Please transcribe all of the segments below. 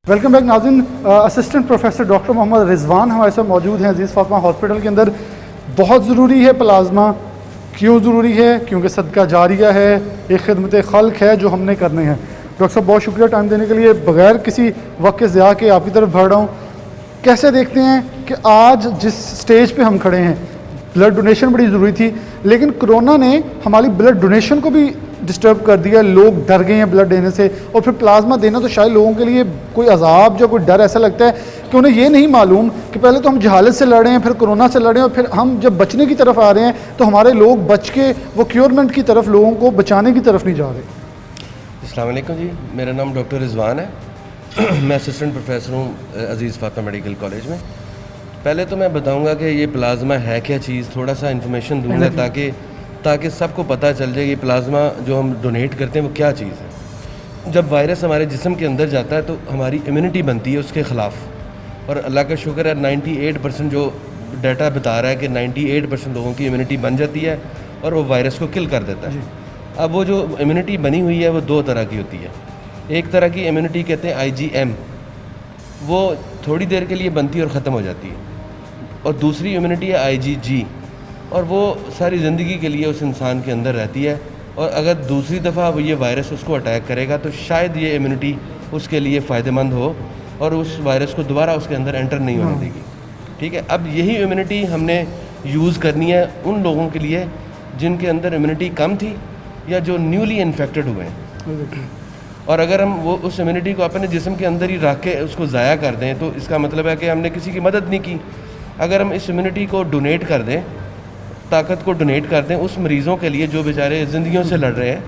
Welcome back नाज़रीन। Assistant professor doctor Mohammad Rizwan हमारे साथ मौजूद हैं अजीज़ फातिमा हॉस्पिटल के अंदर। बहुत ज़रूरी है प्लाज्मा। क्यों ज़रूरी है? क्योंकि सदका जारिया है, एक खिदमत खल्क है जो हमने करने हैं। डॉक्टर साहब बहुत शुक्रिया टाइम देने के लिए। बगैर किसी वक्त के ज़िया के आपकी तरफ बढ़ रहा हूँ। कैसे देखते हैं कि आज जिस स्टेज पे हम खड़े हैं, ब्लड डोनेशन बड़ी ज़रूरी थी, लेकिन कोरोना ने हमारी ब्लड डोनेशन को भी डिस्टर्ब कर दिया। लोग डर गए हैं ब्लड देने से, और फिर प्लाज्मा देना तो शायद लोगों के लिए कोई अजाब या कोई डर ऐसा लगता है कि उन्हें ये नहीं मालूम कि पहले तो हम जहालत से लड़ रहे हैं, फिर कोरोना से लड़ रहे हैं, और फिर हम जब बचने की तरफ आ रहे हैं तो हमारे लोग बच के वो क्योरमेंट की तरफ, लोगों को बचाने की तरफ नहीं जा रहे। अस्सलाम वालेकुम जी, मेरा नाम डॉक्टर रिजवान है। मैं असिस्टेंट प्रोफेसर हूँ अजीज़ फातिमा मेडिकल कॉलेज में। पहले तो मैं बताऊँगा कि ये प्लाज्मा है क्या चीज़, थोड़ा सा इन्फॉर्मेशन दूँगा ताकि सबको पता चल जाए ये प्लाज्मा जो हम डोनेट करते हैं वो क्या चीज़ है। जब वायरस हमारे जिस्म के अंदर जाता है तो हमारी इम्यूनिटी बनती है उसके ख़िलाफ़, और अल्लाह का शुक्र है 98% जो डाटा बता रहा है कि 98% लोगों की इम्यूनिटी बन जाती है और वो वायरस को किल कर देता है। अब वो जो इम्यूनिटी बनी हुई है वो दो तरह की होती है। एक तरह की इम्यूनिटी कहते हैं IgM, वो थोड़ी देर के लिए बनती है और ख़त्म हो जाती है, और दूसरी इम्यूनिटी है IgG, और वो सारी ज़िंदगी के लिए उस इंसान के अंदर रहती है। और अगर दूसरी दफ़ा वो ये वायरस उसको अटैक करेगा तो शायद ये इम्यूनिटी उसके लिए फ़ायदेमंद हो और उस वायरस को दोबारा उसके अंदर एंटर नहीं होने देगी। ठीक है, अब यही इम्यूनिटी हमने यूज़ करनी है उन लोगों के लिए जिनके अंदर इम्यूनिटी कम थी या जो न्यूली इन्फेक्टेड हुए हैं। और अगर हम वो उस इम्यूनिटी को अपने जिस्म के अंदर ही रख के उसको ज़ाया कर दें तो इसका मतलब है कि हमने किसी की मदद नहीं की। अगर हम इस इम्यूनिटी को डोनेट कर दें, ताकत को डोनेट कर दें उस मरीज़ों के लिए जो बेचारे ज़िंदगियों से लड़ रहे हैं,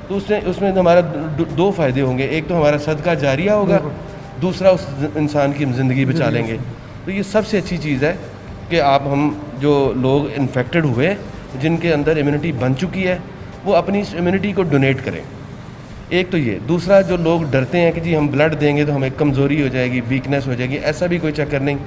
तो उसमें हमारा दो फ़ायदे होंगे। एक तो हमारा सदका जारिया होगा, दूसरा उस इंसान की ज़िंदगी बचा लेंगे। तो ये सबसे अच्छी चीज़ है कि हम जो लोग इन्फेक्टेड हुए जिनके अंदर इम्यूनिटी बन चुकी है वो अपनी इस इम्यूनिटी को डोनेट करें। एक तो ये। दूसरा, जो लोग डरते हैं कि जी हम ब्लड देंगे तो हमें कमज़ोरी हो जाएगी, वीकनेस हो जाएगी, ऐसा भी कोई चक्कर नहीं।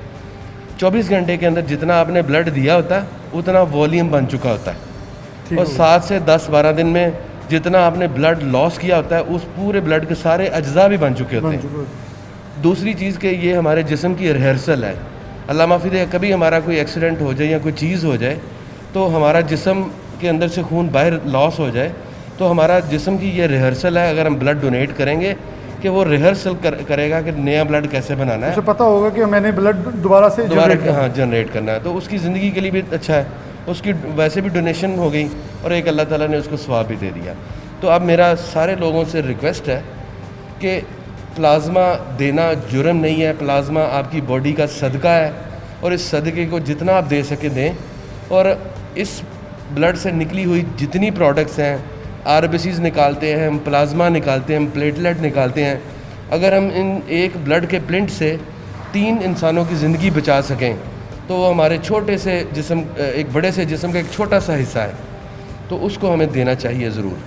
24 घंटे के अंदर जितना आपने ब्लड दिया होता है उतना वॉल्यूम बन चुका होता है, और 7 से 10-12 दिन में जितना आपने ब्लड लॉस किया होता है उस पूरे ब्लड के सारे अज्जा भी बन चुके होते हैं। दूसरी चीज़ कि ये हमारे जिस्म की रिहर्सल है। अल्लाह माफ़ी दे, कभी हमारा कोई एक्सीडेंट हो जाए या कोई चीज़ हो जाए तो हमारा जिस्म के अंदर से खून बाहर लॉस हो जाए, तो हमारा जिस्म की ये रिहर्सल है। अगर हम ब्लड डोनेट करेंगे कि वो रिहर्सल करेगा कि नया ब्लड कैसे बनाना है, उसे पता होगा कि मैंने ब्लड दोबारा जनरेट करना है, तो उसकी ज़िंदगी के लिए भी अच्छा है। उसकी वैसे भी डोनेशन हो गई और एक अल्लाह ताला ने उसको सवाब भी दे दिया। तो अब मेरा सारे लोगों से रिक्वेस्ट है कि प्लाज्मा देना जुर्म नहीं है, प्लाज्मा आपकी बॉडी का सदका है, और इस सदके को जितना आप दे सके दें। और इस ब्लड से निकली हुई जितनी प्रोडक्ट्स हैं, RBCs निकालते हैं हम, प्लाज्मा निकालते हैं हम, प्लेटलेट निकालते हैं, अगर हम इन एक ब्लड के प्लिंट से 3 इंसानों की ज़िंदगी बचा सकें तो वो हमारे छोटे से जिस्म, एक बड़े से जिस्म का एक छोटा सा हिस्सा है, तो उसको हमें देना चाहिए ज़रूर।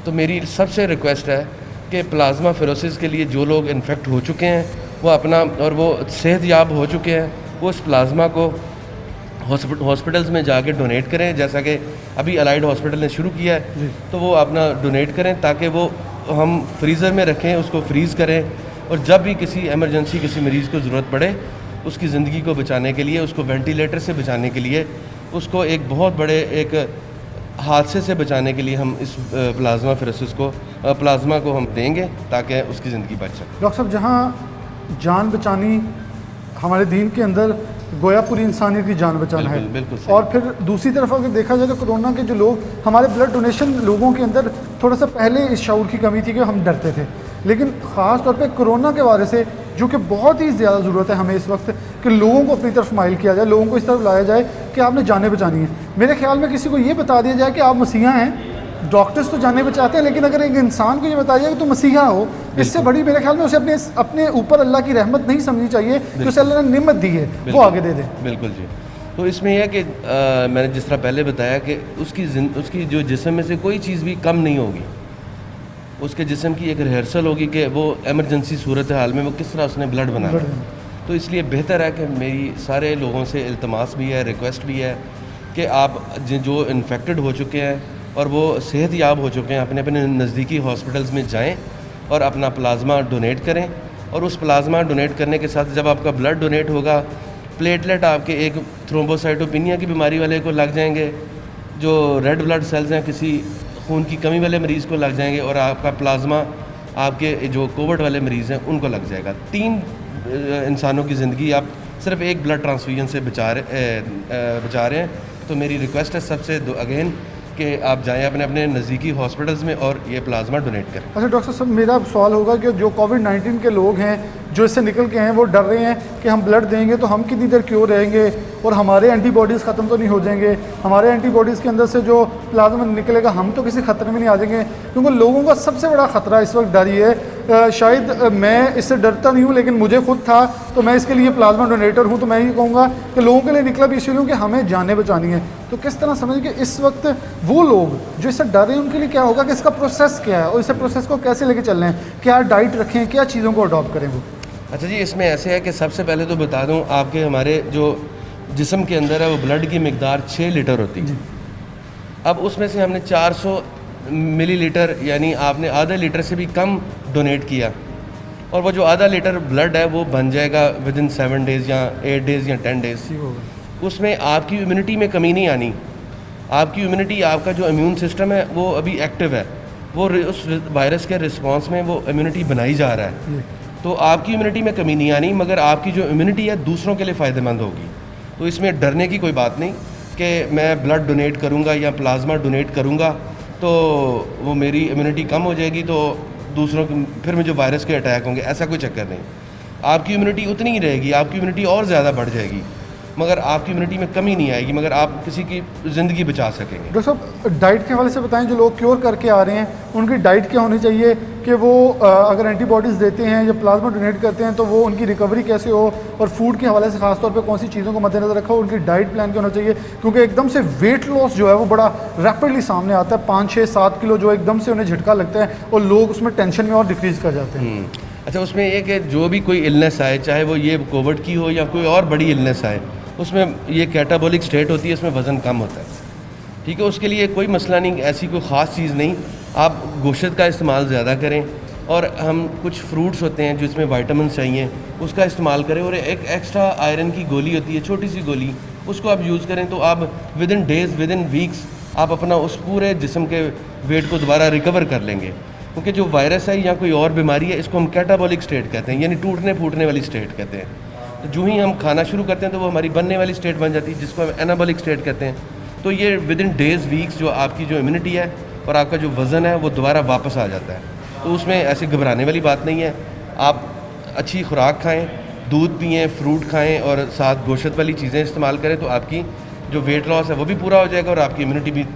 तो मेरी सबसे रिक्वेस्ट है कि प्लाज्मा फेरोसिस के लिए जो लोग इन्फेक्ट हो चुके हैं वो अपना, और वो सेहतयाब हो चुके हैं, वो इस प्लाज्मा को हॉस्पिटल्स में जाके डोनेट करें, जैसा कि अभी अलाइड हॉस्पिटल ने शुरू किया है। तो वो अपना डोनेट करें ताकि वो हम फ्रीज़र में रखें, उसको फ्रीज़ करें, और जब भी किसी एमरजेंसी किसी मरीज़ को ज़रूरत पड़े उसकी ज़िंदगी को बचाने के लिए, उसको वेंटिलेटर से बचाने के लिए, उसको एक बहुत बड़े एक हादसे से बचाने के लिए हम इस प्लाज्मा फेरोसिस को, प्लाज्मा को हम देंगे ताकि उसकी ज़िंदगी बच सके। डॉक्टर साहब, जहाँ जान बचानी हमारे दीन के अंदर गोया पूरी इंसानियत की जान बचाना है, बिल्कुल। और फिर दूसरी तरफ अगर देखा जाए तो कोरोना के जो लोग, हमारे ब्लड डोनेशन लोगों के अंदर थोड़ा सा पहले इस शऊर की कमी थी कि हम डरते थे, लेकिन ख़ास तौर पे कोरोना के बारे से जो कि बहुत ही ज़्यादा ज़रूरत है हमें इस वक्त कि लोगों को अपनी तरफ माइल किया जाए, लोगों को इस तरफ लाया जाए कि आपने जानें बचानी है। मेरे ख्याल में किसी को ये बता दिया जाए कि आप मसीहा हैं। डॉक्टर्स तो जाने बचाते हैं, लेकिन अगर एक इंसान को ये बताया जाए कि तुम मसीहा हो, इससे बड़ी मेरे ख्याल में उसे अपने ऊपर अल्लाह की रहमत नहीं समझनी चाहिए कि उसे अल्लाह ने निम्मत दी है, वो आगे दे दे। बिल्कुल जी। तो इसमें यह है कि मैंने जिस तरह पहले बताया कि उसकी जो जिस्म में से कोई चीज़ भी कम नहीं होगी, उसके जिस्म की एक रिहर्सल होगी कि वो एमरजेंसी सूरत हाल में वो किस तरह उसने ब्लड बनाना है। तो इसलिए बेहतर है कि मेरी सारे लोगों से इल्तमास भी है, रिक्वेस्ट भी है कि आप जो इन्फेक्टेड हो चुके हैं और वो सेहतयाब हो चुके हैं, अपने अपने नज़दीकी हॉस्पिटल्स में जाएं और अपना प्लाज्मा डोनेट करें और उस प्लाज्मा डोनेट करने के साथ जब आपका ब्लड डोनेट होगा, प्लेटलेट आपके एक थ्रोम्बोसाइटोपिनिया की बीमारी वाले को लग जाएंगे, जो रेड ब्लड सेल्स हैं किसी खून की कमी वाले मरीज़ को लग जाएंगे, और आपका प्लाज्मा आपके जो कोविड वाले मरीज़ हैं उनको लग जाएगा। 3 इंसानों की ज़िंदगी आप सिर्फ एक ब्लड ट्रांसफ्यूजन से बचा रहे हैं। तो मेरी रिक्वेस्ट है सबसे अगेन कि आप जाएं अपने अपने नज़दीकी हॉस्पिटल्स में और ये प्लाज्मा डोनेट करें। अच्छा डॉक्टर साहब, मेरा सवाल होगा कि जो कोविड-19 के लोग हैं जो इससे निकल के हैं वो डर रहे हैं कि हम ब्लड देंगे तो हम कितनी देर क्योर रहेंगे और हमारे एंटीबॉडीज़ ख़त्म तो नहीं हो जाएंगे, हमारे एंटीबॉडीज़ के अंदर से जो प्लाज्मा निकलेगा हम तो किसी खतरे में नहीं आ जाएंगे। क्योंकि लोगों का सबसे बड़ा ख़तरा इस वक्त डर ये है, शायद मैं इससे डरता नहीं हूँ लेकिन मुझे खुद था, तो मैं इसके लिए प्लाज्मा डोनेटर हूँ, तो मैं ये कहूँगा कि लोगों के लिए निकला भी इसलिए कि हमें जानें बचानी है। तो किस तरह समझें कि इस वक्त वो लोग जो इससे डर रहे हैं उनके लिए क्या होगा कि इसका प्रोसेस क्या है और इस प्रोसेस को कैसे लेके चल रहे हैं, क्या डाइट रखें, क्या चीज़ों को अडॉप्ट करें वो? अच्छा जी, इसमें ऐसे है कि सबसे पहले तो बता दूं, आपके हमारे जो जिस्म के अंदर है वो ब्लड की मिकदार 6 लीटर होती है। अब उसमें से हमने 400 मिलीलीटर यानी आपने आधा लीटर से भी कम डोनेट किया, और वो जो आधा लीटर ब्लड है वो बन जाएगा विद इन 7 डेज़ या 8 डेज़ या 10 डेज़। उसमें आपकी इम्यूनिटी में कमी नहीं आनी। आपकी इम्यूनिटी, आपका जो इम्यून सिस्टम है वो अभी एक्टिव है, वो उस वायरस के रिस्पॉन्स में वो इम्यूनिटी बनाई जा रहा है। तो आपकी इम्यूनिटी में कमी नहीं आनी, मगर आपकी जो इम्यूनिटी है दूसरों के लिए फ़ायदेमंद होगी। तो इसमें डरने की कोई बात नहीं कि मैं ब्लड डोनेट करूँगा या प्लाज्मा डोनेट करूँगा तो वो मेरी इम्यूनिटी कम हो जाएगी तो दूसरों के फिर मुझे वायरस के अटैक होंगे, ऐसा कोई चक्कर नहीं। आपकी इम्यूनिटी उतनी ही रहेगी, आपकी इम्यूनिटी और ज़्यादा बढ़ जाएगी, मगर आपकी इम्यूनिटी में कमी नहीं आएगी, मगर आप किसी की ज़िंदगी बचा सकेंगे। डॉक्टर साहब, डाइट के हवाले से बताएं, जो लोग क्योर करके आ रहे हैं उनकी डाइट क्या होनी चाहिए कि वो अगर एंटीबॉडीज़ देते हैं या प्लाज्मा डोनेट करते हैं तो वो उनकी रिकवरी कैसे हो, और फूड के हवाले से खास तौर पे कौन सी चीज़ों को मद्देनजर रखा हो, उनकी डाइट प्लान क्या होना चाहिए? क्योंकि एकदम से वेट लॉस जो है वो बड़ा रैपिडली सामने आता है, 5, 6, 7 किलो जो एकदम से उन्हें झटका लगता है और लोग उसमें टेंशन में और डिक्रीज़ कर जाते हैं। अच्छा, उसमें एक है जो भी कोई इलनेस आए, चाहे वो ये कोविड की हो या कोई और बड़ी इलनेस आए, उसमें ये कैटाबॉलिक स्टेट होती है, उसमें वज़न कम होता है, ठीक है। उसके लिए कोई मसला नहीं, ऐसी कोई ख़ास चीज़ नहीं। आप गोश्त का इस्तेमाल ज़्यादा करें, और हम कुछ फ्रूट्स होते हैं जिसमें विटामिन चाहिए उसका इस्तेमाल करें, और एक एक्स्ट्रा आयरन की गोली होती है, छोटी सी गोली, उसको आप यूज़ करें तो आप with in days, with in weeks आप अपना उस पूरे जिस्म के वेट को दोबारा रिकवर कर लेंगे। क्योंकि जो वायरस है या कोई और बीमारी है, इसको हम कैटाबॉलिक स्टेट कहते हैं, यानी टूटने फूटने वाली स्टेट कहते हैं। तो जो ही हम खाना शुरू करते हैं तो वो हमारी बनने वाली स्टेट बन जाती है, जिसको हम एनाबॉलिक स्टेट कहते हैं। तो ये विद इन डेज़, वीक्स जो आपकी जो इम्यूनिटी है और आपका जो वज़न है वो दोबारा वापस आ जाता है। तो उसमें ऐसे घबराने वाली बात नहीं है। आप अच्छी खुराक खाएँ, दूध पिएँ, फ्रूट खाएँ और साथ गोश्त वाली चीज़ें इस्तेमाल करें, तो आपकी जो वेट लॉस है वो भी पूरा हो जाएगा और आपकी इम्यूनिटी भी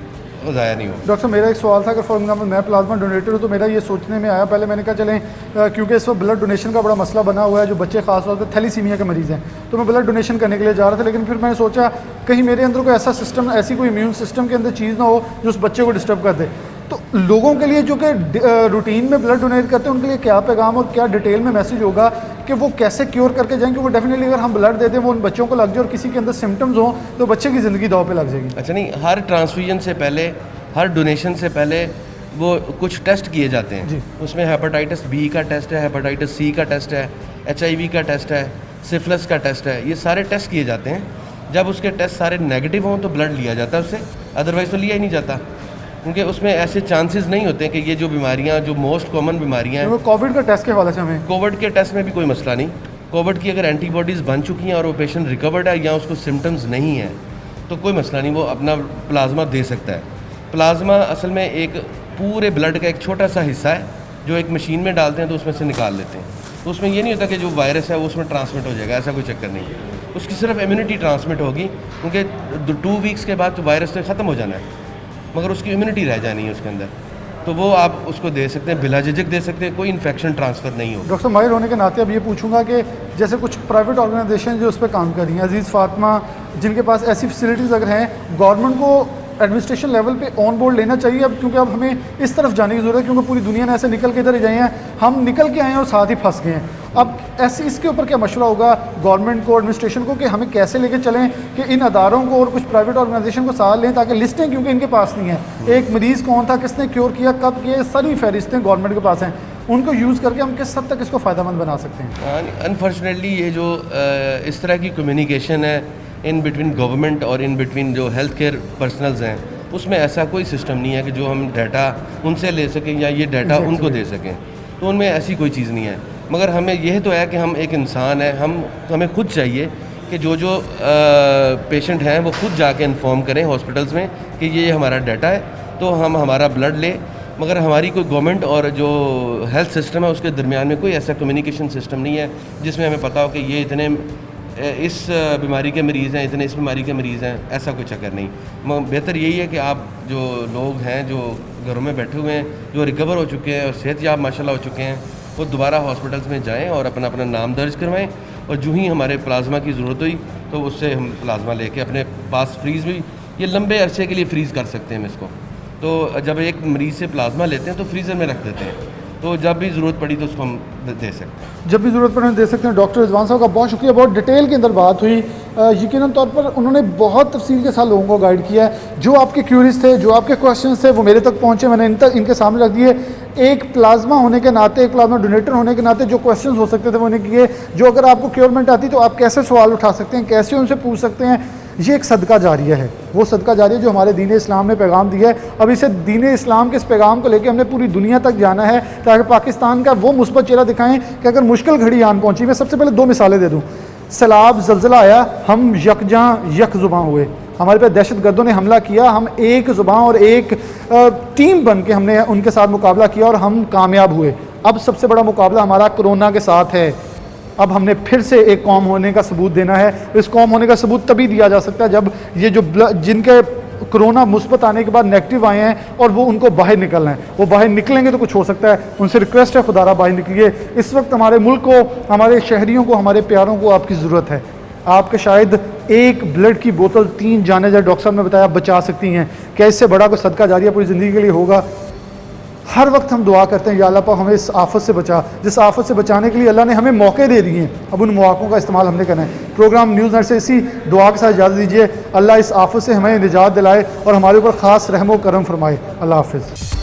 ज़ाया नहीं होगा। डॉक्टर साहब, मेरा एक सवाल था कि फॉर एग्जाम्पल मैं प्लाज्मा डोनेटर हूँ तो मेरा ये सोचने में आया, पहले मैंने कहा चलें क्योंकि इस वक्त ब्लड डोनेशन का बड़ा मसला बना हुआ है, जो बच्चे खास तौर पर थैलीसीमिया के मरीज़ हैं, तो मैं ब्लड डोनेशन करने के लिए जा रहा था, लेकिन फिर मैंने सोचा कहीं मेरे अंदर कोई ऐसा सिस्टम, ऐसी कोई इम्यून सिस्टम के अंदर चीज़ ना हो जो उस बच्चे को डिस्टर्ब कर दे। तो लोगों के लिए जो कि रूटीन में ब्लड डोनेट करते हैं उनके लिए क्या पैगाम और क्या डिटेल में मैसेज होगा कि वो कैसे क्योर करके जाएं? क्योंकि डेफिनेटली अगर हम ब्लड देते हैं वो उन बच्चों को लग जाए और किसी के अंदर सिम्टम्स हों तो बच्चे की ज़िंदगी दाव पे लग जाएगी। अच्छा नहीं, हर ट्रांसफ्यूजन से पहले, हर डोनेशन से पहले वो कुछ टेस्ट किए जाते हैं। उसमें हेपेटाइटिस बी का टेस्ट है, हेपेटाइटिस सी का टेस्ट है, HIV का टेस्ट है, सिफिलिस का टेस्ट है, ये सारे टेस्ट किए जाते हैं। जब उसके टेस्ट सारे नेगेटिव हों तो ब्लड लिया जाता है उससे, अदरवाइज़ तो लिया ही नहीं जाता, क्योंकि उसमें ऐसे चांसेस नहीं होते कि ये जो बीमारियां, जो मोस्ट कॉमन बीमारियां हैं। कोविड का टेस्ट के हवाले से हमें, कोविड के टेस्ट में भी कोई मसला नहीं। कोविड की अगर एंटीबॉडीज़ बन चुकी हैं और वो पेशेंट रिकवर्ड है या उसको सिम्टम्स नहीं है तो कोई मसला नहीं, वो अपना प्लाज्मा दे सकता है। प्लाज्मा असल में एक पूरे ब्लड का एक छोटा सा हिस्सा है जो एक मशीन में डालते हैं तो उसमें से निकाल लेते हैं। तो उसमें ये नहीं होता कि जो वायरस है वो उसमें ट्रांसमिट हो जाएगा, ऐसा कोई चक्कर नहीं है। उसकी सिर्फ इम्यूनिटी ट्रांसमिट होगी, क्योंकि 2 वीक्स के बाद तो वायरस तो ख़त्म हो जाना है, मगर उसकी इम्यूनिटी रह जानी है उसके अंदर, तो वो आप उसको दे सकते हैं, बिला झिझक दे सकते हैं, कोई इन्फेक्शन ट्रांसफ़र नहीं हो। डॉक्टर माहिर होने के नाते अब ये पूछूंगा कि जैसे कुछ प्राइवेट ऑर्गेनाइजेशन जो उस पर काम कर रही हैं, अजीज़ फातिमा, जिनके पास ऐसी फैसिलिटीज़ अगर हैं, गवर्नमेंट को एडमिनिस्ट्रेशन लेवल पे ऑन बोर्ड लेना चाहिए अब, क्योंकि अब हमें इस तरफ जाने की ज़रूरत है, क्योंकि पूरी दुनिया ने ऐसे निकल के इधर ही जाए हैं, हम निकल के आए हैं और साथ ही फंस गए हैं। अब ऐसे इसके ऊपर क्या मशवरा होगा गवर्नमेंट को, एडमिनिस्ट्रेशन को, कि हमें कैसे लेके चलें कि इन अदारों को और कुछ प्राइवेट ऑर्गेनाइजेशन को साथ लें, ताकि लिस्टें, क्योंकि इनके पास नहीं है, एक मरीज़ कौन था, किसने क्योर किया, कब किया, सारी फहरिस्तें गवर्नमेंट के पास हैं, उनको यूज़ करके हम किस हद तक इसको फ़ायदेमंद बना सकते हैं? अनफॉर्चुनेटली ये जो इस तरह की कम्युनिकेशन है इन बिटवीन गवर्नमेंट और इन बिटवीन जो हेल्थ केयर पर्सनल्स हैं, उसमें ऐसा कोई सिस्टम नहीं है कि जो हम डाटा उनसे ले सकें या ये डाटा उनको दे सकें, तो उनमें ऐसी कोई चीज़ नहीं है। मगर हमें यह तो है कि हम एक इंसान है, हमें खुद चाहिए कि जो पेशेंट हैं वो खुद जाके इन्फॉर्म करें हॉस्पिटल्स में कि ये हमारा डाटा है, तो हम हमारा ब्लड ले। मगर हमारी कोई गवर्नमेंट और जो हेल्थ सिस्टम है उसके दरमियान में कोई ऐसा कम्युनिकेशन सिस्टम नहीं है जिसमें हमें पता हो कि ये इतने इस बीमारी के मरीज़ हैं, इतने इस बीमारी के मरीज़ हैं, ऐसा कोई चक्कर नहीं। बेहतर यही है कि आप जो लोग हैं जो घरों में बैठे हुए हैं, जो रिकवर हो चुके हैं और सेहतयाब माशाल्लाह हो चुके हैं, वो दोबारा हॉस्पिटल्स में जाएं और अपना अपना नाम दर्ज करवाएं, और जो ही हमारे प्लाज्मा की ज़रूरत हुई तो उससे हम प्लाज्मा लेके अपने पास फ्रीज़ भी, ये लंबे अरसे के लिए फ्रीज़ कर सकते हैं हम इसको। तो जब एक मरीज़ से प्लाज्मा लेते हैं तो फ्रीज़र में रख देते हैं, तो जब भी ज़रूरत पड़ी तो उसको हम दे सकते हैं। जब भी ज़रूरत पड़े दे सकते हैं। डॉक्टर रिजवान साहब का बहुत शुक्रिया, बहुत डिटेल के अंदर बात हुई। यकीनन तौर पर उन्होंने बहुत तफसील के साथ लोगों को गाइड किया है। जो आपके क्यूरीज थे, जो आपके क्वेश्चंस थे, वो मेरे तक पहुंचे, मैंने इनके सामने रख दिए। एक प्लाज्मा होने के नाते, एक प्लाज्मा डोनेटर होने के नाते जो क्वेश्चंस हो सकते थे वो उन्हें किए। जो अगर आपको क्योरमेंट आती तो आप कैसे सवाल उठा सकते हैं, कैसे उनसे पूछ सकते हैं, ये एक सदका जारिया है। वो सदका जारिया जो हमारे दीन इस्लाम ने पैगाम दिया है। अब इसे दीन इस्लाम के इस पैगाम को लेकर हमने पूरी दुनिया तक जाना है, ताकि पाकिस्तान का वो मुस्बत चेहरा दिखाएं कि अगर मुश्किल घड़ी आन पहुंची। मैं सबसे पहले 2 मिसालें दे दूं। सैलाब, ज़लज़ला आया, हम यकजां यक ज़ुबां हुए, हमारे पे दहशत गर्दों ने हमला किया, हम एक ज़ुबां और एक टीम बन के हमने उनके साथ मुकाबला किया और हम कामयाब हुए। अब सबसे बड़ा मुकाबला हमारा कोरोना के साथ है। अब हमने फिर से एक कौम होने का सबूत देना है। इस कौम होने का सबूत तभी दिया जा सकता है जब ये जो जिनके कोरोना मुस्बत आने के बाद नेगेटिव आए हैं और वो उनको बाहर निकलना है, वो बाहर निकलेंगे तो कुछ हो सकता है। उनसे रिक्वेस्ट है, खुदारा बाहर निकलिए। इस वक्त हमारे मुल्क को, हमारे शहरियों को, हमारे प्यारों को आपकी ज़रूरत है। आपके शायद एक ब्लड की बोतल 3 जाने, जैसे डॉक्टर साहब ने बताया, बचा सकती हैं। क्या इससे बड़ा कोई सदका जारिया पूरी ज़िंदगी के लिए होगा? हर वक्त हम दुआ करते हैं, या अल्लाह पाक हमें इस आफत से बचा। जिस आफत से बचाने के लिए अल्लाह ने हमें मौके दे दिए हैं, अब उन मौक़ों का इस्तेमाल हमने करना है। प्रोग्राम न्यूज़ नेट से इसी दुआ के साथ इजाज़त दीजिए। अल्लाह इस आफत से हमें निजात दिलाए और हमारे ऊपर ख़ास रहम व करम फरमाए। अल्लाह हाफ़िज़।